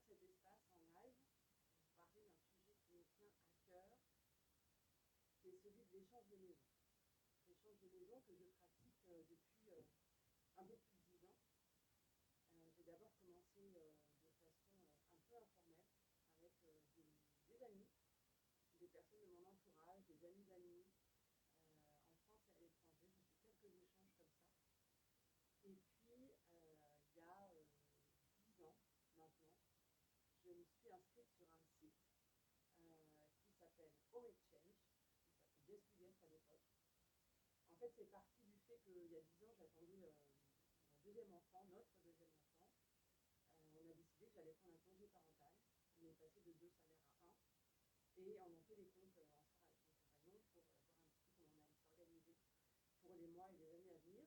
cet espace en live pour parler d'un sujet qui me tient à cœur, qui est celui de l'échange de maison. L'échange de maison que je pratique depuis un peu plus de 10 ans. J'ai d'abord commencé de façon un peu informelle avec des amis, des personnes de mon entourage, des amis d'amis, en France et à l'étranger. J'ai fait quelques échanges comme ça. Et puis, il y a 10 ans maintenant, je me suis inscrite sur un site qui s'appelle Home Exchange, qui s'appelle Yes to Yes à l'époque. En fait, c'est parti du fait qu'il y a 10 ans, j'attendais mon deuxième enfant, notre deuxième enfant. On a décidé que j'allais prendre un congé parental. On est passé de 2 salaires à 1. Et on a fait les comptes ensemble avec mon compagnon pour voir un petit peu comment on allait s'organiser pour les mois et les années à venir.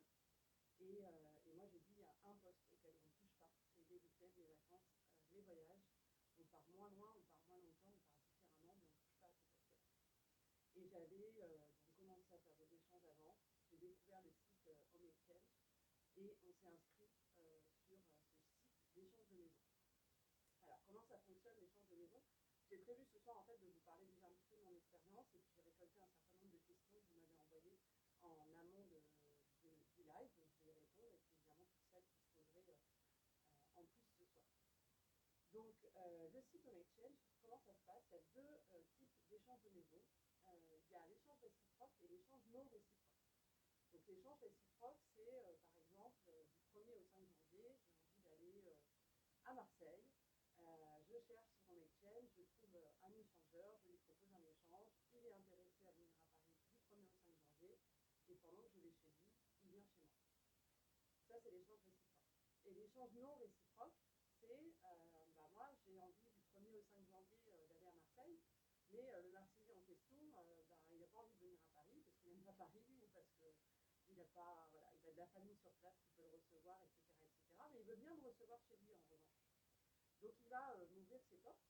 Et moi, j'ai dit, il y a un poste auquel on ne touche pas, c'est les week-ends, les vacances, les voyages. On part moins loin, on part moins longtemps, on part différemment, mais on ne touche pas à ce poste-là. Et j'avais donc commencé à faire des échanges avant. J'ai découvert le site Home Exchange et on s'est inscrit sur ce site d'échange de maison. Alors, comment ça fonctionne l'échange de maison? J'ai prévu ce soir en fait de vous parler déjà un petit peu de mon expérience et puis j'ai récolté un certain nombre de questions que vous m'avez envoyées en amont du live. Je vais y répondre et puis évidemment toutes celles qui se poseraient en plus ce soir. Donc le site Home Exchange, comment ça se passe? Il y a deux types d'échanges de maison. Il y a l'échange réciproque et l'échange non réciproque. Donc l'échange réciproque, c'est par exemple du 1er au 5 janvier, j'ai envie d'aller à Marseille. Je cherche sur Home Exchange, je trouve un échangeur, je lui propose un échange, il est intéressé à venir à Paris du 1er au 5 janvier, et pendant que je vais chez lui, il vient chez moi. Ça, c'est l'échange réciproque. Et l'échange non réciproque, c'est, moi, j'ai envie du 1er au 5 janvier d'aller à Marseille, mais le Marseillais en question, il n'a pas envie de venir à Paris, parce qu'il n'aime pas Paris, ou parce qu'il n'a pas, voilà, il a de la famille sur place qui peut le recevoir, etc., etc., mais il veut bien me recevoir chez lui en revanche. Donc il va m'ouvrir ses portes,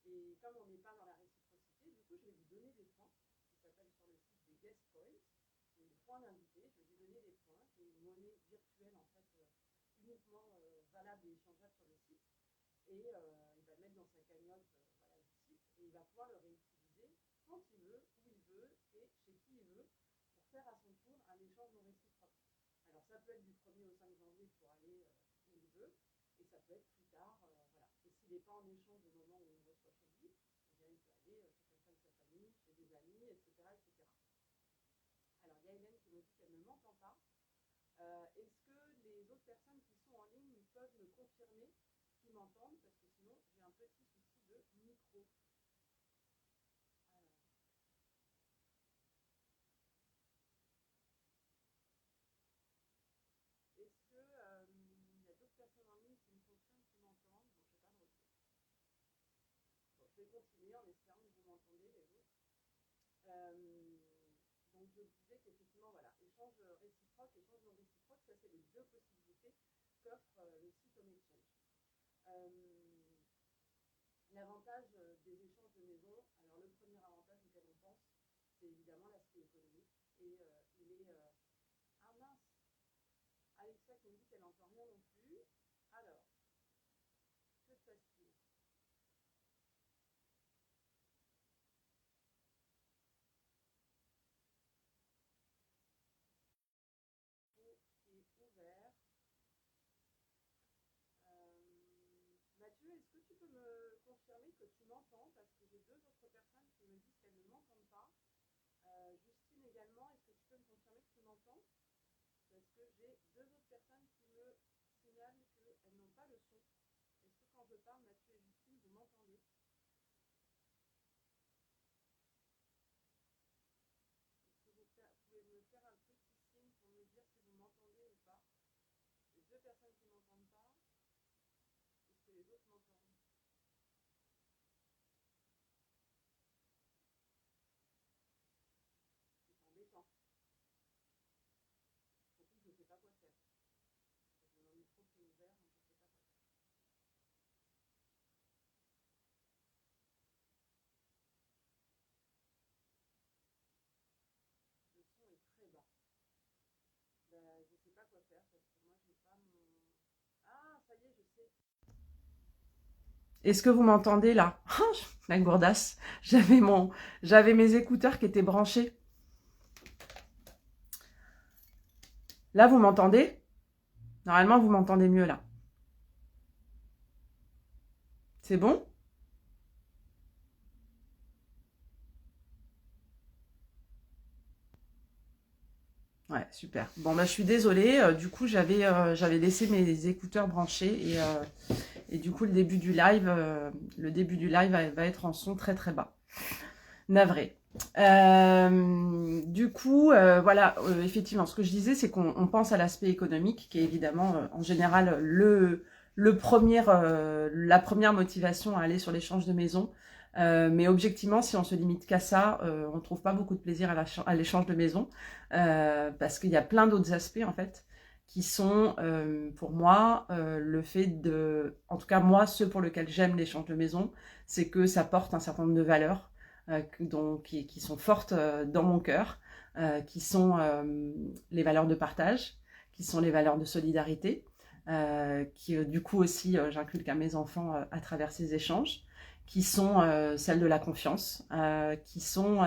et comme on n'est pas dans la réciprocité, du coup je vais lui donner des points, qui s'appellent sur le site des guest points, des points d'invité. Je vais lui donner des points, qui est une monnaie virtuelle en fait uniquement valable et échangeable sur le site, et il va le mettre dans sa cagnotte du site, et il va pouvoir le réutiliser quand il veut, où il veut, et chez qui il veut, pour faire à son tour un échange non réciproque. Alors ça peut être du 1er au 5 janvier pour aller où il veut, et ça peut être plus tard, voilà. Et s'il n'est pas en échange au moment où on le reçoit chez lui, eh bien, il peut aller chez quelqu'un de sa famille, chez des amis, etc., etc. Alors, il y a Hélène qui me dit qu'elle ne m'entend pas. Est-ce que les autres personnes qui sont en ligne peuvent me confirmer qu'ils m'entendent? Parce que sinon, j'ai un petit souci de micro. Alors. Est-ce qu'il y a d'autres personnes en ligne qui me confirment qu'ils m'entendent? Bon, je n'ai pas de retour. Bon, je vais continuer en espérant que vous m'entendez, les autres. Donc je disais qu'effectivement, voilà, échange réciproque, échange non réciproque, ça c'est les deux possibilités qu'offre le site Home Exchange. L'avantage des échanges de maison, alors le premier avantage auquel on pense, c'est évidemment l'aspect économique. Et il est... Ah mince, Alexa qui me dit qu'elle n'entend rien non plus. Alors, que se passe-t-il? Qui est ouvert. Mathieu, est-ce que tu peux me confirmer que tu m'entends? Parce que j'ai deux autres personnes qui me disent qu'elles ne m'entendent pas. Justine également, est-ce que tu peux me confirmer que tu m'entends? Parce que j'ai deux autres personnes qui me signalent qu'elles n'ont pas le son. Est-ce que quand je parle, Mathieu et Justine, vous m'entendez? Est-ce que vous pouvez me faire un petit signe pour me dire si vous m'entendez ou pas? Les deux personnes qui ne m'entendent pas, est-ce que les autres m'entendent? C'est embêtant. Surtout que je ne sais pas quoi faire. J'ai mon micro qui est ouvert, donc je ne sais pas quoi faire. Le son est très bas. Ben, je ne sais pas quoi faire parce que moi, j'ai pas mon... Est-ce que vous m'entendez là? La gourdasse, j'avais mes écouteurs qui étaient branchés. Là, vous m'entendez? Normalement, vous m'entendez mieux là. C'est bon? Ouais, super. Bon, bah, je suis désolée. Du coup, j'avais laissé mes écouteurs branchés et du coup, le début du live va être en son très très bas. Navré. Du coup, voilà, effectivement, ce que je disais, c'est qu'on pense à l'aspect économique, qui est évidemment, en général, la première motivation à aller sur l'échange de maison. Mais objectivement, si on se limite qu'à ça, on ne trouve pas beaucoup de plaisir à l'échange de maison, parce qu'il y a plein d'autres aspects, en fait, qui sont, pour moi, le fait de... En tout cas, moi, ceux pour lesquels j'aime l'échange de maison, c'est que ça porte un certain nombre de valeurs qui sont fortes dans mon cœur, qui sont les valeurs de partage, qui sont les valeurs de solidarité, qui du coup aussi j'inculque à mes enfants à travers ces échanges, qui sont celles de la confiance, qui sont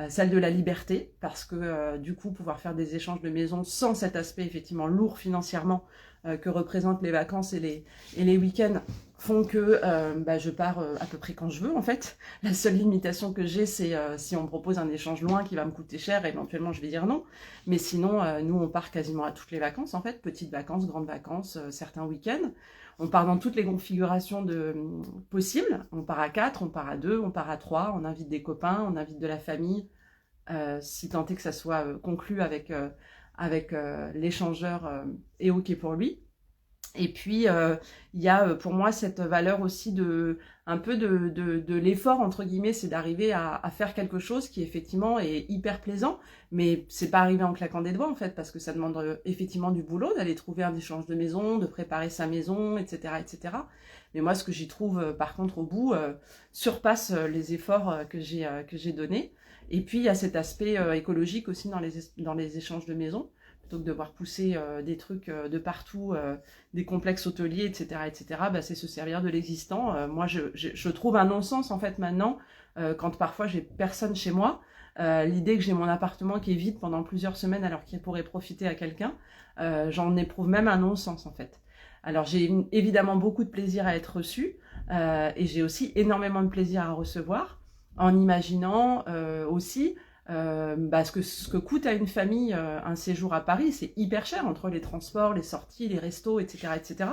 celles de la liberté, parce que du coup pouvoir faire des échanges de maison sans cet aspect effectivement lourd financièrement que représentent les vacances et les week-ends font que je pars à peu près quand je veux en fait. La seule limitation que j'ai, c'est si on me propose un échange loin qui va me coûter cher, éventuellement je vais dire non. Mais sinon, nous on part quasiment à toutes les vacances en fait, petites vacances, grandes vacances, certains week-ends. On part dans toutes les configurations possibles. On part à 4, on part à 2, on part à 3, on invite des copains, on invite de la famille, si tant est que ça soit conclu avec l'échangeur et OK pour lui. Et puis, il y a pour moi cette valeur aussi un peu de l'effort, entre guillemets, c'est d'arriver à faire quelque chose qui effectivement est hyper plaisant, mais c'est pas arrivé en claquant des doigts en fait, parce que ça demande effectivement du boulot, d'aller trouver un échange de maison, de préparer sa maison, etc. etc. Mais moi, ce que j'y trouve par contre au bout surpasse les efforts que j'ai donnés. Et puis, il y a cet aspect écologique aussi dans les échanges de maison, plutôt que de voir pousser des trucs de partout, des complexes hôteliers, etc., etc., bah, c'est se servir de l'existant. Moi, je trouve un non-sens, en fait, maintenant, quand parfois j'ai personne chez moi, l'idée que j'ai mon appartement qui est vide pendant plusieurs semaines alors qu'il pourrait profiter à quelqu'un, j'en éprouve même un non-sens, en fait. Alors, j'ai évidemment beaucoup de plaisir à être reçue, et j'ai aussi énormément de plaisir à recevoir, en imaginant aussi ce que coûte à une famille un séjour à Paris, c'est hyper cher entre les transports, les sorties, les restos, etc., etc.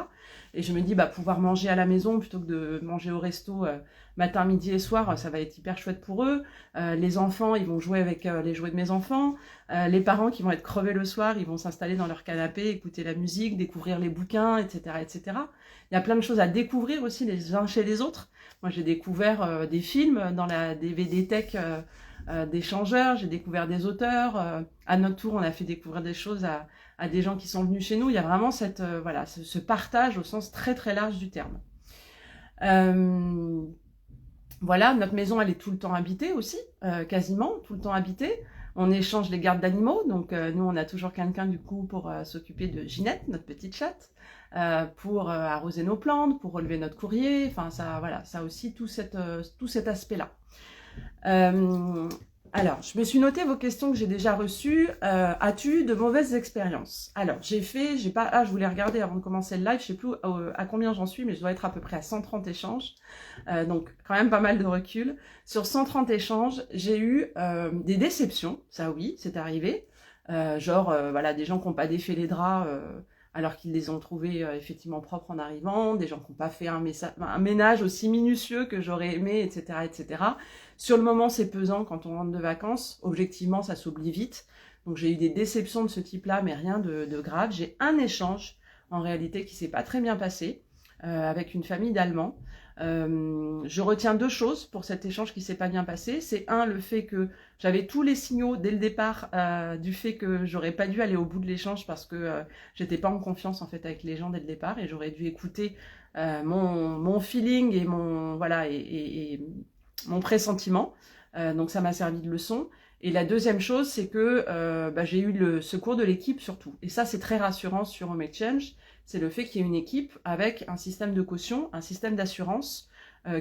Et je me dis, pouvoir manger à la maison plutôt que de manger au resto matin, midi et soir, ça va être hyper chouette pour eux. Les enfants, ils vont jouer avec les jouets de mes enfants. Les parents qui vont être crevés le soir, ils vont s'installer dans leur canapé, écouter la musique, découvrir les bouquins, etc., etc. Il y a plein de choses à découvrir aussi les uns chez les autres. Moi, j'ai découvert des films dans la DVD Tech d'échangeurs, j'ai découvert des auteurs. À notre tour, on a fait découvrir des choses à des gens qui sont venus chez nous. Il y a vraiment ce partage au sens très très large du terme. Voilà, notre maison, elle est tout le temps habitée aussi, quasiment tout le temps habitée. On échange les gardes d'animaux, donc nous, on a toujours quelqu'un du coup pour s'occuper de Ginette, notre petite chatte, pour arroser nos plantes, pour relever notre courrier. Enfin, ça aussi tout cet aspect-là. Alors, je me suis noté vos questions que j'ai déjà reçues. As-tu eu de mauvaises expériences? Alors, je voulais regarder avant de commencer le live, je sais plus à combien j'en suis, mais je dois être à peu près à 130 échanges. Donc, quand même pas mal de recul. Sur 130 échanges, j'ai eu des déceptions, ça oui, c'est arrivé. Des gens qui n'ont pas défait les draps alors qu'ils les ont trouvés effectivement propres en arrivant, des gens qui n'ont pas fait un ménage aussi minutieux que j'aurais aimé, etc., etc. Sur le moment, c'est pesant quand on rentre de vacances. Objectivement, ça s'oublie vite. Donc, j'ai eu des déceptions de ce type-là, mais rien de grave. J'ai un échange, en réalité, qui s'est pas très bien passé, avec une famille d'Allemands. Je retiens deux choses pour cet échange qui s'est pas bien passé. C'est le fait que j'avais tous les signaux dès le départ du fait que j'aurais pas dû aller au bout de l'échange parce que j'étais pas en confiance en fait avec les gens dès le départ et j'aurais dû écouter mon feeling et et mon pressentiment. Donc ça m'a servi de leçon. Et la deuxième chose, c'est que j'ai eu le secours de l'équipe surtout. Et ça, c'est très rassurant sur Home Exchange. c'est le fait qu'il y ait une équipe avec un système de caution, un système d'assurance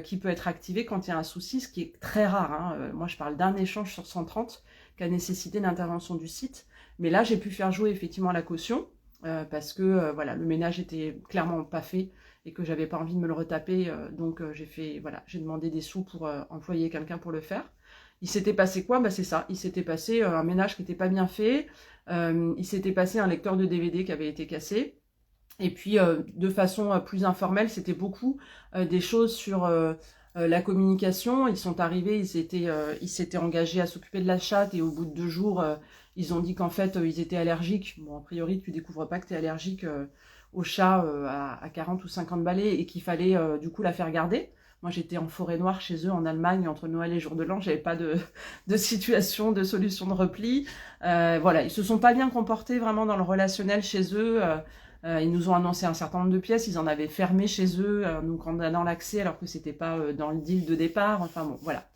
qui peut être activé quand il y a un souci, ce qui est très rare. Hein. Moi, je parle d'un échange sur 130 qui a nécessité l'intervention du site. Mais là, j'ai pu faire jouer effectivement la caution parce que voilà, le ménage était clairement pas fait et que j'avais pas envie de me le retaper. Donc, j'ai demandé des sous pour employer quelqu'un pour le faire. Il s'était passé quoi? C'est ça. Il s'était passé un ménage qui n'était pas bien fait. Il s'était passé un lecteur de DVD qui avait été cassé. Et puis, de façon plus informelle, c'était beaucoup des choses sur la communication. Ils sont arrivés, ils s'étaient engagés à s'occuper de la chatte et au bout de 2 jours, ils ont dit qu'en fait, ils étaient allergiques. Bon, a priori, tu découvres pas que tu es allergique au chat à 40 ou 50 balais et qu'il fallait du coup la faire garder. Moi, j'étais en forêt noire chez eux en Allemagne entre Noël et Jour de l'An. J'avais pas de situation, de solution de repli. Voilà, ils se sont pas bien comportés vraiment dans le relationnel chez eux. Ils nous ont annoncé un certain nombre de pièces, ils en avaient fermé chez eux, donc en donnant l'accès alors que c'était pas dans le deal de départ. Enfin bon, voilà.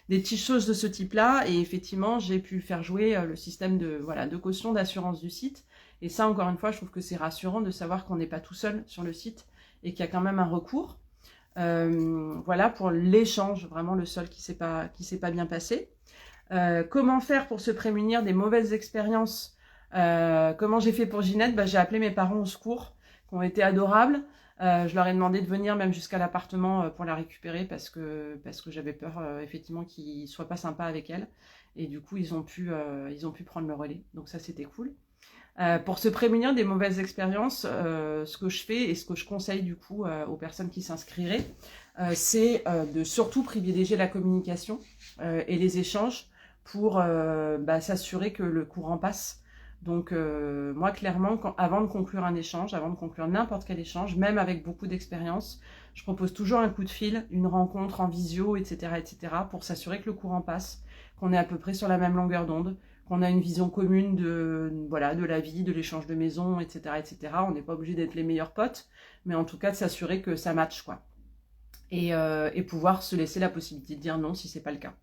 Des petites choses de ce type-là, et effectivement, j'ai pu faire jouer le système de caution, d'assurance du site. Et ça, encore une fois, je trouve que c'est rassurant de savoir qu'on n'est pas tout seul sur le site et qu'il y a quand même un recours. Voilà pour l'échange, vraiment le seul qui s'est pas bien passé. Comment faire pour se prémunir des mauvaises expériences? Comment j'ai fait pour Ginette? J'ai appelé mes parents au secours, qui ont été adorables. Je leur ai demandé de venir même jusqu'à l'appartement pour la récupérer parce que j'avais peur effectivement qu'ils soient pas sympas avec elle. Et du coup, ils ont pu prendre le relais. Donc ça, c'était cool. Pour se prémunir des mauvaises expériences, ce que je fais et ce que je conseille du coup aux personnes qui s'inscriraient, c'est de surtout privilégier la communication et les échanges pour s'assurer que le courant passe. Donc moi clairement, avant de conclure un échange, avant de conclure n'importe quel échange, même avec beaucoup d'expérience, je propose toujours un coup de fil, une rencontre en visio, etc., pour s'assurer que le courant passe, qu'on est à peu près sur la même longueur d'onde, qu'on a une vision commune de la vie, de l'échange de maison, etc. On n'est pas obligé d'être les meilleurs potes, mais en tout cas de s'assurer que ça matche, quoi. Et pouvoir se laisser la possibilité de dire non si c'est pas le cas.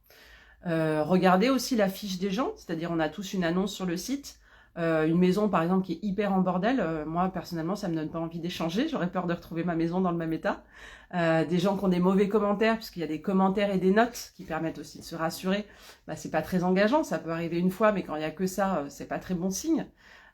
Regardez aussi la fiche des gens, c'est-à-dire on a tous une annonce sur le site. Une maison par exemple qui est hyper en bordel, moi personnellement ça me donne pas envie d'échanger, j'aurais peur de retrouver ma maison dans le même état. Des gens qui ont des mauvais commentaires, puisqu'il y a des commentaires et des notes qui permettent aussi de se rassurer, c'est pas très engageant, ça peut arriver une fois, mais quand il y a que ça, c'est pas très bon signe.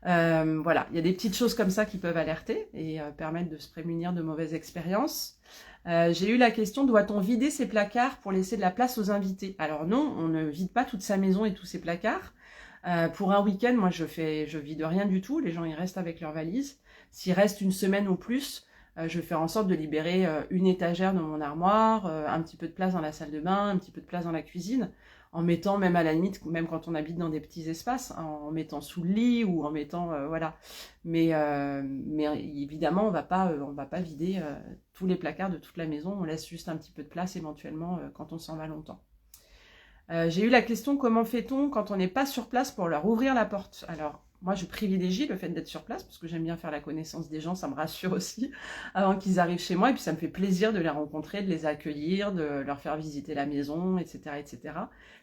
Voilà, il y a des petites choses comme ça qui peuvent alerter et permettre de se prémunir de mauvaises expériences. J'ai eu la question, doit-on vider ses placards pour laisser de la place aux invités? Alors non, on ne vide pas toute sa maison et tous ses placards. Pour un week-end, moi je vide rien du tout, les gens ils restent avec leurs valises. S'il reste une semaine ou plus, je vais faire en sorte de libérer une étagère dans mon armoire, un petit peu de place dans la salle de bain, un petit peu de place dans la cuisine, en mettant même à la limite, même quand on habite dans des petits espaces, en mettant sous le lit ou en mettant voilà. Mais évidemment on va pas vider tous les placards de toute la maison, on laisse juste un petit peu de place éventuellement quand on s'en va longtemps. J'ai eu la question, comment fait-on quand on n'est pas sur place pour leur ouvrir la porte? Alors, moi, je privilégie le fait d'être sur place parce que j'aime bien faire la connaissance des gens, ça me rassure aussi avant qu'ils arrivent chez moi. Et puis, ça me fait plaisir de les rencontrer, de les accueillir, de leur faire visiter la maison, etc.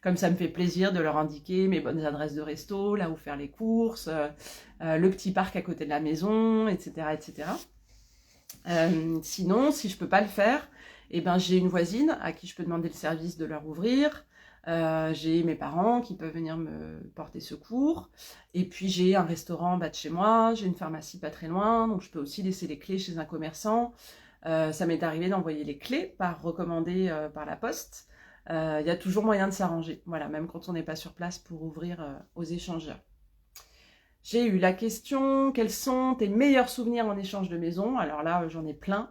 Comme ça me fait plaisir de leur indiquer mes bonnes adresses de resto, là où faire les courses, le petit parc à côté de la maison, etc. Sinon, si je peux pas le faire, j'ai une voisine à qui je peux demander le service de leur ouvrir. J'ai mes parents qui peuvent venir me porter secours, et puis j'ai un restaurant en bas de chez moi, j'ai une pharmacie pas très loin, donc je peux aussi laisser les clés chez un commerçant. Ça m'est arrivé d'envoyer les clés recommandées par la poste. Il y a toujours moyen de s'arranger, voilà, même quand on n'est pas sur place pour ouvrir aux échangeurs. J'ai eu la question, quels sont tes meilleurs souvenirs en échange de maison? Alors là, j'en ai plein.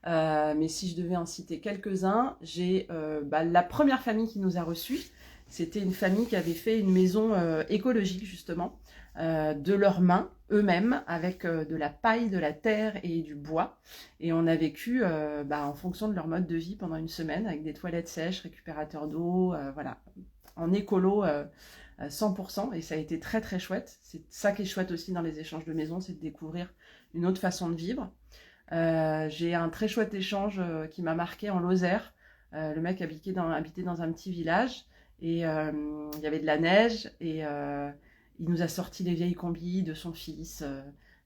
Mais si je devais en citer quelques-uns, j'ai la première famille qui nous a reçus. C'était une famille qui avait fait une maison écologique, justement, de leurs mains, eux-mêmes, avec de la paille, de la terre et du bois. Et on a vécu en fonction de leur mode de vie pendant une semaine, avec des toilettes sèches, récupérateurs d'eau, voilà, en écolo 100%. Et ça a été très très chouette. C'est ça qui est chouette aussi dans les échanges de maison, c'est de découvrir une autre façon de vivre. J'ai un très chouette échange qui m'a marqué en Lozère. Le mec habitait dans un petit village et il y avait de la neige et il nous a sorti les vieilles combis de son fils,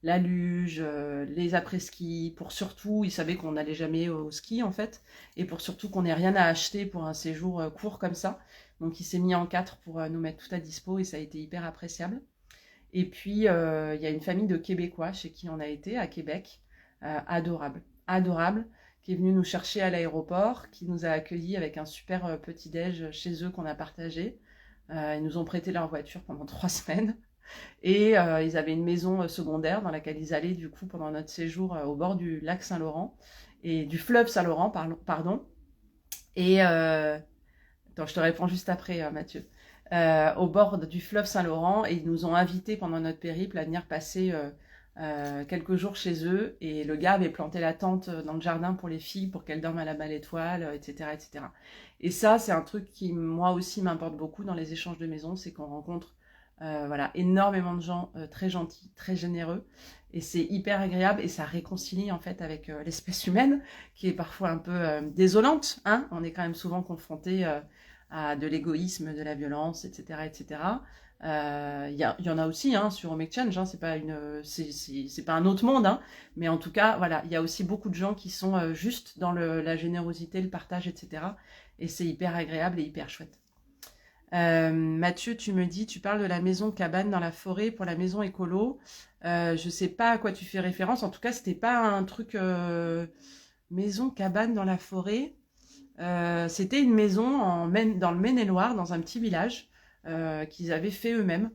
la luge, les après-ski, pour surtout, ils savaient qu'on n'allait jamais au ski en fait, et pour surtout qu'on n'ait rien à acheter pour un séjour court comme ça. Donc il s'est mis en quatre pour nous mettre tout à dispo et ça a été hyper appréciable. Et puis il y a une famille de Québécois chez qui on a été à Québec, adorable, adorable, qui est venue nous chercher à l'aéroport, qui nous a accueillis avec un super petit-déj chez eux qu'on a partagé. Ils nous ont prêté leur voiture pendant 3 semaines. Et ils avaient une maison secondaire dans laquelle ils allaient du coup pendant notre séjour au bord du lac Saint-Laurent et du fleuve Saint-Laurent, pardon. Et attends, je te réponds juste après, Mathieu. Au bord du fleuve Saint-Laurent, et ils nous ont invités pendant notre périple à venir passer quelques jours chez eux. Et le gars avait planté la tente dans le jardin pour les filles pour qu'elles dorment à la belle étoile, etc., etc. Et ça, c'est un truc qui moi aussi m'importe beaucoup dans les échanges de maisons, c'est qu'on rencontre voilà, énormément de gens très gentils, très généreux, et c'est hyper agréable et ça réconcilie en fait avec l'espèce humaine qui est parfois un peu désolante, hein. On est quand même souvent confronté à de l'égoïsme, de la violence, etc., etc. Il y en a aussi hein, sur Home Exchange, hein, c'est pas un autre monde, hein, mais en tout cas, voilà, il y a aussi beaucoup de gens qui sont juste dans la générosité, le partage, etc. Et c'est hyper agréable et hyper chouette. Mathieu, tu me dis, tu parles de la maison cabane dans la forêt pour la maison écolo. Je sais pas à quoi tu fais référence. En tout cas, c'était pas un truc maison cabane dans la forêt. C'était une maison dans le Maine-et-Loire, dans un petit village qu'ils avaient fait eux-mêmes.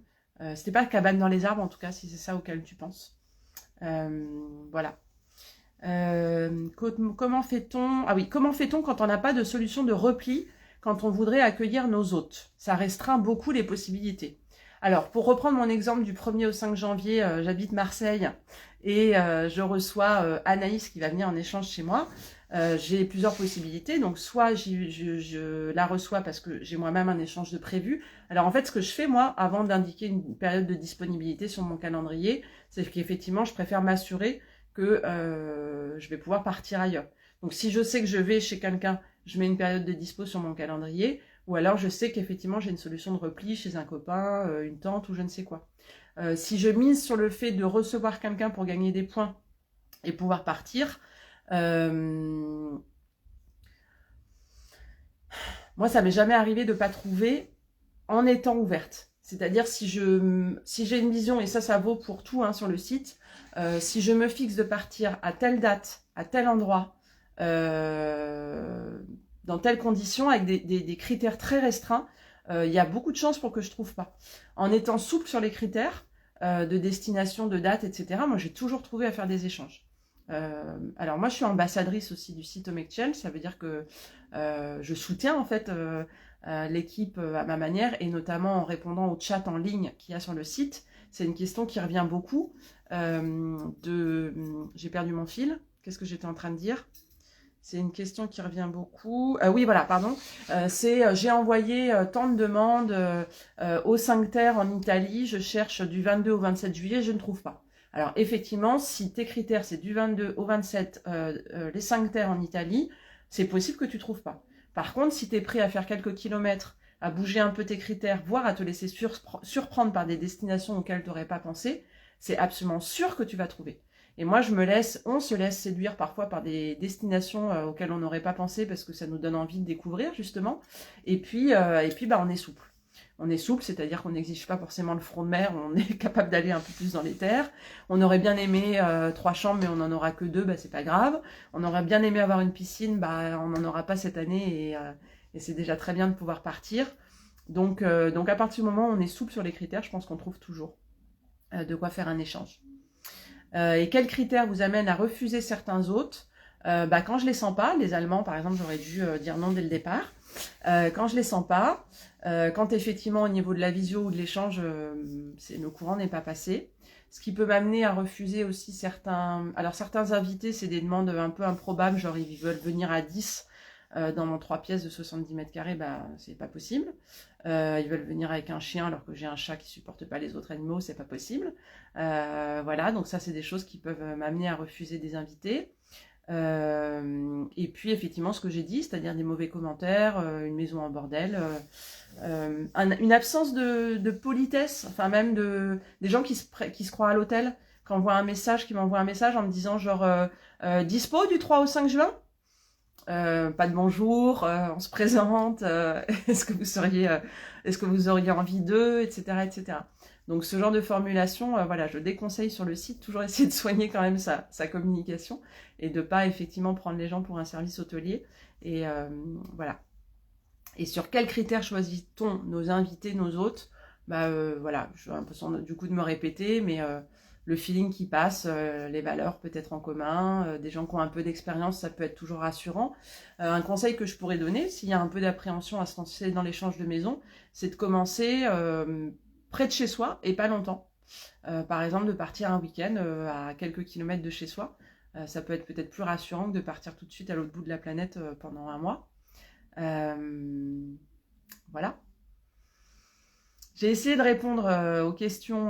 C'était pas cabane dans les arbres, en tout cas, si c'est ça auquel tu penses. Voilà. Comment fait-on? Ah oui, comment fait-on quand on n'a pas de solution de repli quand on voudrait accueillir nos hôtes? Ça restreint beaucoup les possibilités. Alors, pour reprendre mon exemple du 1er au 5 janvier, j'habite Marseille et je reçois Anaïs qui va venir en échange chez moi. J'ai plusieurs possibilités. Donc, soit je la reçois parce que j'ai moi-même un échange de prévu. Alors, en fait, ce que je fais, moi, avant d'indiquer une période de disponibilité sur mon calendrier, c'est qu'effectivement, je préfère m'assurer que je vais pouvoir partir ailleurs. Donc, si je sais que je vais chez quelqu'un, je mets une période de dispo sur mon calendrier, ou alors je sais qu'effectivement j'ai une solution de repli chez un copain, une tante ou je ne sais quoi. Si je mise sur le fait de recevoir quelqu'un pour gagner des points et pouvoir partir, moi ça m'est jamais arrivé de pas trouver en étant ouverte. C'est-à-dire si j'ai une vision, et ça vaut pour tout hein, sur le site, si je me fixe de partir à telle date, à tel endroit, dans telles conditions, avec des critères très restreints, il y a beaucoup de chances pour que je trouve pas. En étant souple sur les critères de destination, de date, etc., moi j'ai toujours trouvé à faire des échanges. Alors moi je suis ambassadrice aussi du site Home Exchange, ça veut dire que je soutiens en fait l'équipe à ma manière, et notamment en répondant au chat en ligne qu'il y a sur le site. C'est une question qui revient beaucoup. J'ai perdu mon fil. Qu'est-ce que j'étais en train de dire? C'est une question qui revient beaucoup. Oui, voilà, pardon. J'ai envoyé tant de demandes aux 5 terres en Italie. Je cherche du 22 au 27 juillet, je ne trouve pas. Alors, effectivement, si tes critères, c'est du 22 au 27, les 5 terres en Italie, c'est possible que tu ne trouves pas. Par contre, si tu es prêt à faire quelques kilomètres, à bouger un peu tes critères, voire à te laisser surprendre par des destinations auxquelles tu n'aurais pas pensé, c'est absolument sûr que tu vas trouver. Et moi, on se laisse séduire parfois par des destinations auxquelles on n'aurait pas pensé parce que ça nous donne envie de découvrir, justement. Et puis on est souple. On est souple, c'est-à-dire qu'on n'exige pas forcément le front de mer, on est capable d'aller un peu plus dans les terres. On aurait bien aimé 3 chambres, mais on n'en aura que 2, bah c'est pas grave. On aurait bien aimé avoir une piscine, bah on n'en aura pas cette année, et c'est déjà très bien de pouvoir partir. Donc à partir du moment où on est souple sur les critères, je pense qu'on trouve toujours de quoi faire un échange. Et quels critères vous amènent à refuser certains hôtes? Quand je les sens pas, les Allemands par exemple, j'aurais dû dire non dès le départ. Quand je les sens pas, quand effectivement au niveau de la visio ou de l'échange, le courant n'est pas passé. Ce qui peut m'amener à refuser aussi certains invités, c'est des demandes un peu improbables, genre ils veulent venir à 10 dans mon 3 pièces de 70 mètres carrés, c'est pas possible. Ils veulent venir avec un chien alors que j'ai un chat qui supporte pas les autres animaux, c'est pas possible. Voilà, donc ça c'est des choses qui peuvent m'amener à refuser des invités. Et puis effectivement ce que j'ai dit, c'est-à-dire des mauvais commentaires, une maison en bordel, une absence de politesse, enfin même des gens qui se croient à l'hôtel. m'envoie un message en me disant genre dispo du 3 au 5 juin. Pas de bonjour, on se présente, est-ce que vous auriez envie d'eux, etc., etc. Donc ce genre de formulation, voilà, je déconseille sur le site, toujours essayer de soigner quand même sa communication et de pas effectivement prendre les gens pour un service hôtelier. Et voilà. Et sur quels critères choisit-on nos invités, nos hôtes? Voilà, j'ai l'impression du coup de me répéter, mais le feeling qui passe, les valeurs peut-être en commun, des gens qui ont un peu d'expérience, ça peut être toujours rassurant. Un conseil que je pourrais donner, s'il y a un peu d'appréhension à se lancer dans l'échange de maison, c'est de commencer près de chez soi et pas longtemps. Par exemple, de partir un week-end à quelques kilomètres de chez soi. Ça peut être peut-être plus rassurant que de partir tout de suite à l'autre bout de la planète pendant un mois. Voilà. J'ai essayé de répondre aux questions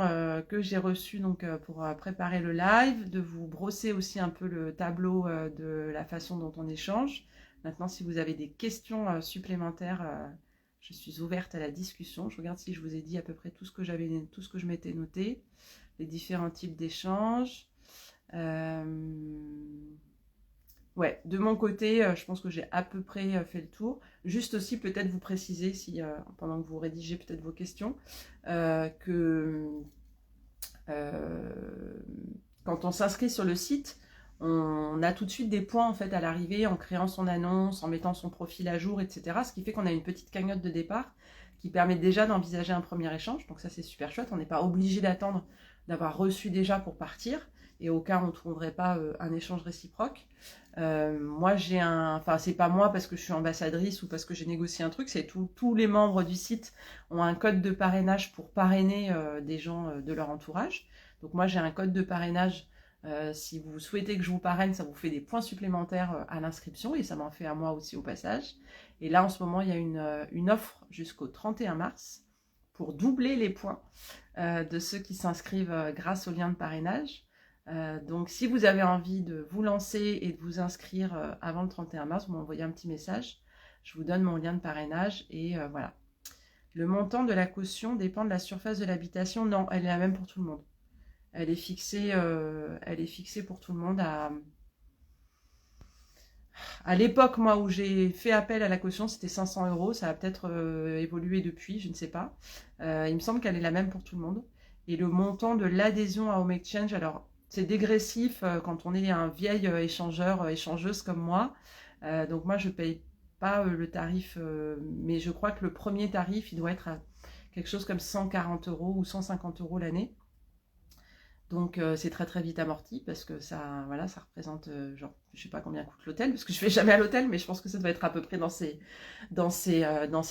que j'ai reçues donc, pour préparer le live, de vous brosser aussi un peu le tableau de la façon dont on échange. Maintenant, si vous avez des questions supplémentaires, je suis ouverte à la discussion. Je regarde si je vous ai dit à peu près tout ce que je m'étais noté, les différents types d'échanges. Ouais, de mon côté, je pense que j'ai à peu près fait le tour. Juste aussi, peut-être vous préciser, si, pendant que vous rédigez peut-être vos questions, que quand on s'inscrit sur le site, on a tout de suite des points en fait à l'arrivée en créant son annonce, en mettant son profil à jour, etc. Ce qui fait qu'on a une petite cagnotte de départ qui permet déjà d'envisager un premier échange. Donc ça, c'est super chouette. On n'est pas obligé d'attendre d'avoir reçu déjà pour partir. Et au cas où on ne trouverait pas un échange réciproque. Moi, c'est pas moi parce que je suis ambassadrice ou parce que j'ai négocié un truc, c'est tous les membres du site ont un code de parrainage pour parrainer des gens de leur entourage. Donc moi, j'ai un code de parrainage. Si vous souhaitez que je vous parraine, ça vous fait des points supplémentaires à l'inscription et ça m'en fait à moi aussi au passage. Et là, en ce moment, il y a une offre jusqu'au 31 mars pour doubler les points de ceux qui s'inscrivent grâce au lien de parrainage. Donc si vous avez envie de vous lancer et de vous inscrire avant le 31 mars, vous m'envoyez un petit message, je vous donne mon lien de parrainage et voilà. Le montant de la caution dépend de la surface de l'habitation. Non, elle est la même pour tout le monde. Elle est fixée pour tout le monde à l'époque, moi, où j'ai fait appel à la caution, c'était 500 €. Ça a peut-être évolué depuis, je ne sais pas. Il me semble qu'elle est la même pour tout le monde. Et le montant de l'adhésion à Home Exchange, alors c'est dégressif quand on est un vieil échangeuse comme moi. Donc moi, je ne paye pas le tarif, mais je crois que le premier tarif, il doit être à quelque chose comme 140 € ou 150 € l'année. Donc c'est très très vite amorti parce que ça, voilà, ça représente genre, je sais pas combien coûte l'hôtel parce que je vais jamais à l'hôtel, mais je pense que ça doit être à peu près dans ces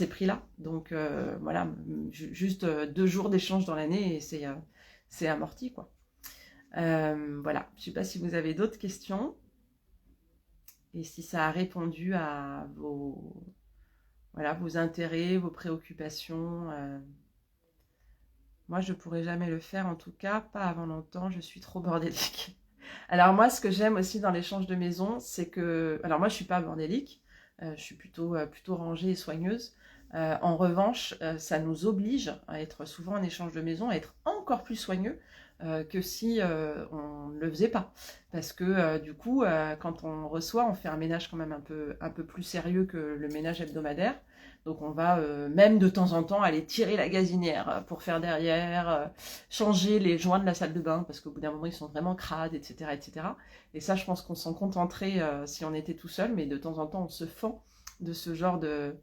prix-là. Donc voilà, juste 2 jours d'échange dans l'année et c'est amorti quoi. Voilà, je sais pas si vous avez d'autres questions et si ça a répondu à vos intérêts, vos préoccupations. Moi, je pourrais jamais le faire, en tout cas, pas avant longtemps, je suis trop bordélique. Alors moi, ce que j'aime aussi dans l'échange de maison, c'est que... Alors moi, je suis pas bordélique, je suis plutôt rangée et soigneuse. En revanche, ça nous oblige à être souvent en échange de maison, à être encore plus soigneux que si on ne le faisait pas. Parce que du coup, quand on reçoit, on fait un ménage quand même un peu plus sérieux que le ménage hebdomadaire. Donc on va même de temps en temps aller tirer la gazinière pour faire derrière, changer les joints de la salle de bain parce qu'au bout d'un moment ils sont vraiment crades, etc., etc. Et ça, je pense qu'on s'en contenterait si on était tout seul, mais de temps en temps on se fend de ce genre de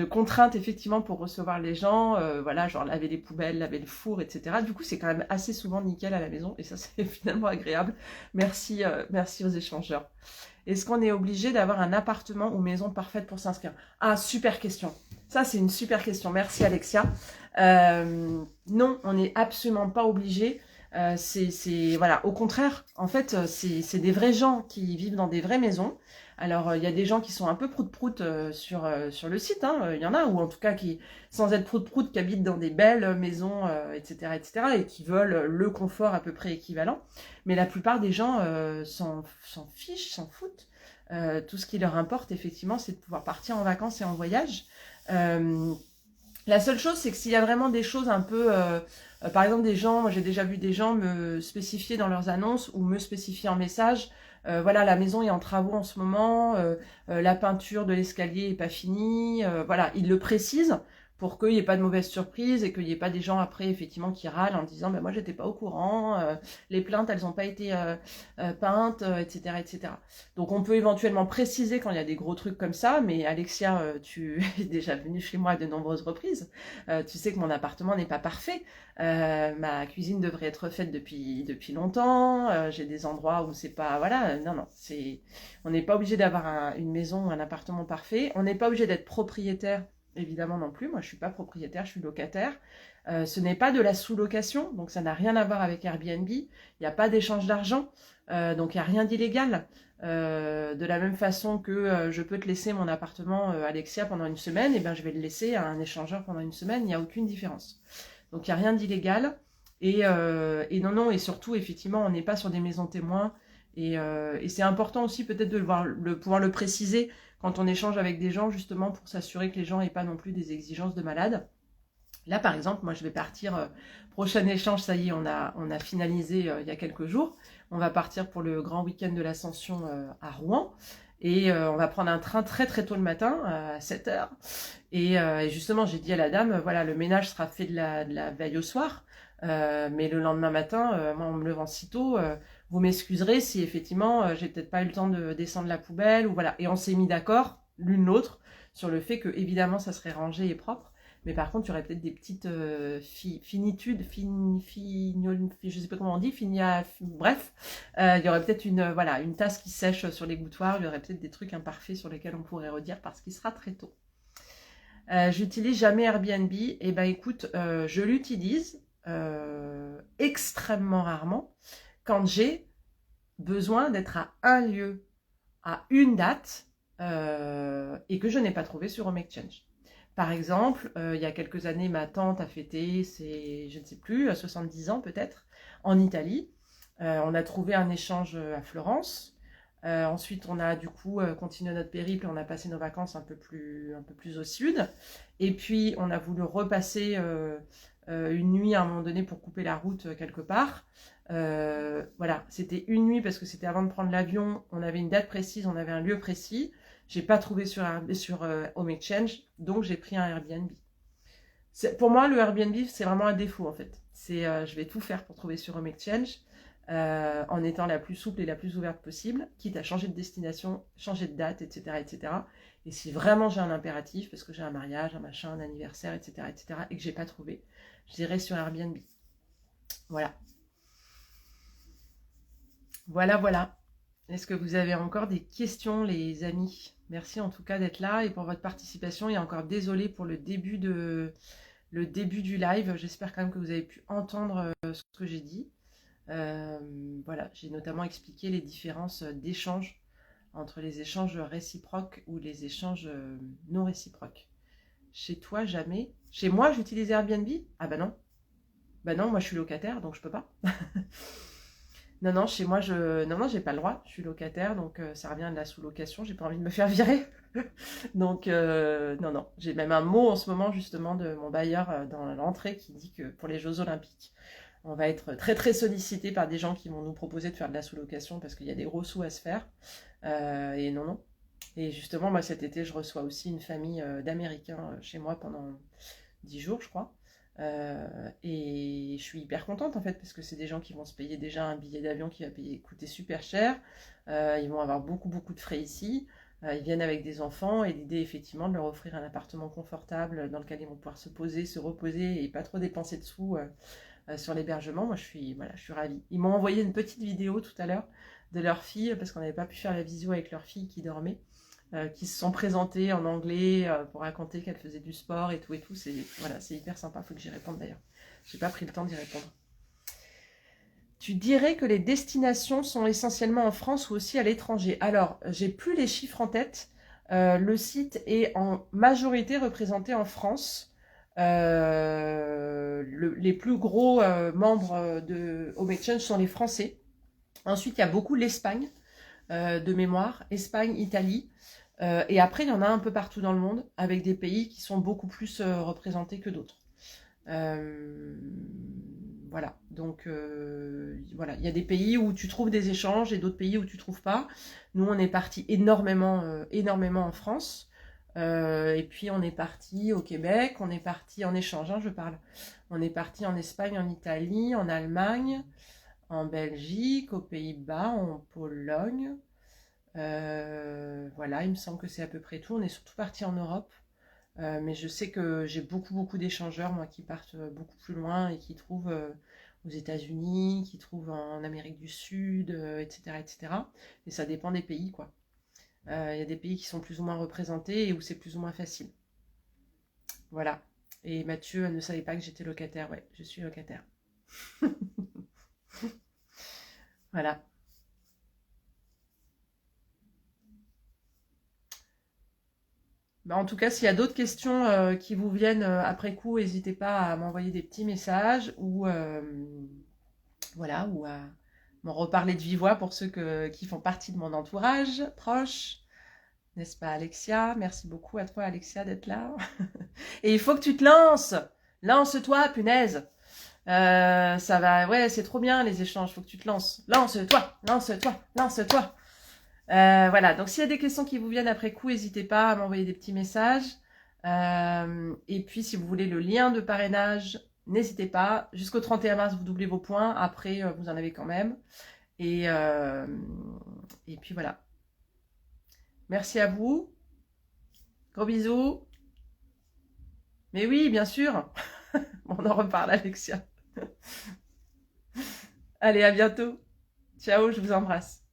contraintes effectivement pour recevoir les gens, voilà, genre laver les poubelles, laver le four, etc. Du coup, c'est quand même assez souvent nickel à la maison et ça c'est finalement agréable. Merci aux échangeurs. Est-ce qu'on est obligé d'avoir un appartement ou maison parfaite pour s'inscrire? Ah, super question. Ça, c'est une super question. Merci, Alexia. Non, on n'est absolument pas obligé. Voilà. Au contraire, en fait, c'est des vrais gens qui vivent dans des vraies maisons. Alors, il y a des gens qui sont un peu prout-prout sur le site. Il y en a, ou en tout cas, qui, sans être prout-prout, qui habitent dans des belles maisons, etc., etc., et qui veulent le confort à peu près équivalent. Mais la plupart des gens s'en fichent, s'en foutent. Tout ce qui leur importe, effectivement, c'est de pouvoir partir en vacances et en voyage. La seule chose, c'est que s'il y a vraiment des choses un peu... par exemple, des gens, moi j'ai déjà vu des gens me spécifier dans leurs annonces ou me spécifier en message, voilà, la maison est en travaux en ce moment, la peinture de l'escalier est pas finie, voilà, ils le précisent pour qu'il n'y ait pas de mauvaise surprise et qu'il n'y ait pas des gens après, effectivement, qui râlent en disant, ben moi j'étais pas au courant, les plaintes, elles n'ont pas été peintes, etc., etc. Donc on peut éventuellement préciser quand il y a des gros trucs comme ça, mais Alexia, tu es déjà venue chez moi à de nombreuses reprises. Tu sais que mon appartement n'est pas parfait. Ma cuisine devrait être faite depuis longtemps. J'ai des endroits où c'est pas... Voilà, non, on n'est pas obligé d'avoir une maison ou un appartement parfait. On n'est pas obligé d'être propriétaire, évidemment non plus. Moi, je suis pas propriétaire, je suis locataire. Ce n'est pas de la sous-location, donc ça n'a rien à voir avec Airbnb. Il n'y a pas d'échange d'argent, donc il n'y a rien d'illégal. De la même façon que je peux te laisser mon appartement, Alexia, pendant une semaine, et ben je vais le laisser à un échangeur pendant une semaine, il n'y a aucune différence. Donc il n'y a rien d'illégal. Et non, et surtout, effectivement, on n'est pas sur des maisons témoins. Et c'est important aussi peut-être de pouvoir le préciser quand on échange avec des gens, justement pour s'assurer que les gens n'aient pas non plus des exigences de malades. Là, par exemple, moi, je vais partir, prochain échange, ça y est, on a finalisé il y a quelques jours. On va partir pour le grand week-end de l'Ascension à Rouen. Et on va prendre un train très très tôt le matin, à 7 heures. Et justement, j'ai dit à la dame, voilà, le ménage sera fait de la veille au soir. Mais le lendemain matin, moi, en me levant si tôt, vous m'excuserez si effectivement, j'ai peut-être pas eu le temps de descendre la poubelle. Ou voilà. Et on s'est mis d'accord, l'une l'autre, sur le fait que, évidemment, ça serait rangé et propre. Mais par contre, il y aurait peut-être des petites finitudes, je sais pas comment on dit, bref, il y aurait peut-être une tasse qui sèche sur l'égouttoir, il y aurait peut-être des trucs imparfaits sur lesquels on pourrait redire parce qu'il sera très tôt. J'utilise jamais Airbnb, et ben écoute, je l'utilise extrêmement rarement quand j'ai besoin d'être à un lieu, à une date, et que je n'ai pas trouvé sur HomeExchange. Par exemple, il y a quelques années, ma tante a fêté je ne sais plus, 70 ans peut-être, en Italie. On a trouvé un échange à Florence. Ensuite, on a du coup continué notre périple et on a passé nos vacances un peu plus au sud. Et puis, on a voulu repasser une nuit à un moment donné pour couper la route quelque part. Voilà, c'était une nuit parce que c'était avant de prendre l'avion. On avait une date précise, on avait un lieu précis. J'ai pas trouvé sur HomeExchange, donc j'ai pris un Airbnb. Pour moi, le Airbnb, c'est vraiment un défaut en fait. Je vais tout faire pour trouver sur HomeExchange en étant la plus souple et la plus ouverte possible, quitte à changer de destination, changer de date, etc., etc. Et si vraiment j'ai un impératif, parce que j'ai un mariage, un machin, un anniversaire, etc., etc., et que j'ai pas trouvé, j'irai sur Airbnb. Voilà. Voilà. Est-ce que vous avez encore des questions, les amis? Merci en tout cas d'être là et pour votre participation. Et encore désolé pour le début du live. J'espère quand même que vous avez pu entendre ce que j'ai dit. Voilà, j'ai notamment expliqué les différences d'échanges entre les échanges réciproques ou les échanges non réciproques. Chez toi, jamais. Chez moi, j'utilise Airbnb? Ah bah non. Bah non, moi je suis locataire, donc je peux pas. Non, chez moi, non, j'ai pas le droit. Je suis locataire, donc ça revient de la sous-location. J'ai pas envie de me faire virer. Donc, non. J'ai même un mot en ce moment, justement, de mon bailleur dans l'entrée qui dit que pour les Jeux Olympiques, on va être très, très sollicité par des gens qui vont nous proposer de faire de la sous-location parce qu'il y a des gros sous à se faire. Et non. Et justement, moi, cet été, je reçois aussi une famille d'Américains chez moi pendant 10 jours, je crois. Et je suis hyper contente en fait parce que c'est des gens qui vont se payer déjà un billet d'avion qui va coûter super cher. Ils vont avoir beaucoup de frais ici. Ils viennent avec des enfants et l'idée effectivement de leur offrir un appartement confortable dans lequel ils vont pouvoir se poser, se reposer et pas trop dépenser de sous sur l'hébergement. Moi je suis ravie. Ils m'ont envoyé une petite vidéo tout à l'heure de leur fille parce qu'on n'avait pas pu faire la visio avec leur fille qui dormait. Qui se sont présentées en anglais pour raconter qu'elles faisaient du sport et tout. C'est hyper sympa, faut que j'y réponde d'ailleurs. J'ai pas pris le temps d'y répondre. Tu dirais que les destinations sont essentiellement en France ou aussi à l'étranger? Alors, j'ai plus les chiffres en tête. Le site est en majorité représenté en France. Les plus gros membres de HomeExchange sont les Français. Ensuite, il y a beaucoup l'Espagne, de mémoire. Espagne, Italie. Et après, il y en a un peu partout dans le monde, avec des pays qui sont beaucoup plus représentés que d'autres. Voilà, donc voilà, il y a des pays où tu trouves des échanges et d'autres pays où tu trouves pas. Nous, on est parti énormément, énormément en France. Et puis on est parti au Québec, on est parti en échange, hein, je parle. On est parti en Espagne, en Italie, en Allemagne, en Belgique, aux Pays-Bas, en Pologne. Voilà, il me semble que c'est à peu près tout. On est surtout parti en Europe. Mais je sais que j'ai beaucoup d'échangeurs, moi, qui partent beaucoup plus loin et qui trouvent aux États-Unis, qui trouvent en Amérique du Sud, etc., etc. Et ça dépend des pays, quoi. Il y a des pays qui sont plus ou moins représentés et où c'est plus ou moins facile. Voilà. Et Mathieu ne savait pas que j'étais locataire. Ouais, je suis locataire. Voilà. Bah, en tout cas, s'il y a d'autres questions qui vous viennent après coup, n'hésitez pas à m'envoyer des petits messages ou voilà, ou à m'en reparler de vive voix pour ceux qui font partie de mon entourage proche. N'est-ce pas, Alexia? Merci beaucoup à toi, Alexia, d'être là. Et il faut que tu te lances. Lance-toi, punaise. Ça va, ouais, c'est trop bien les échanges. Il faut que tu te lances. Lance-toi, lance-toi, lance-toi. Voilà, donc s'il y a des questions qui vous viennent après coup, n'hésitez pas à m'envoyer des petits messages. Et puis, si vous voulez le lien de parrainage, n'hésitez pas. Jusqu'au 31 mars, vous doublez vos points. Après, vous en avez quand même. Et puis voilà. Merci à vous. Gros bisous. Mais oui, bien sûr. On en reparle, Alexia. Allez, à bientôt. Ciao, je vous embrasse.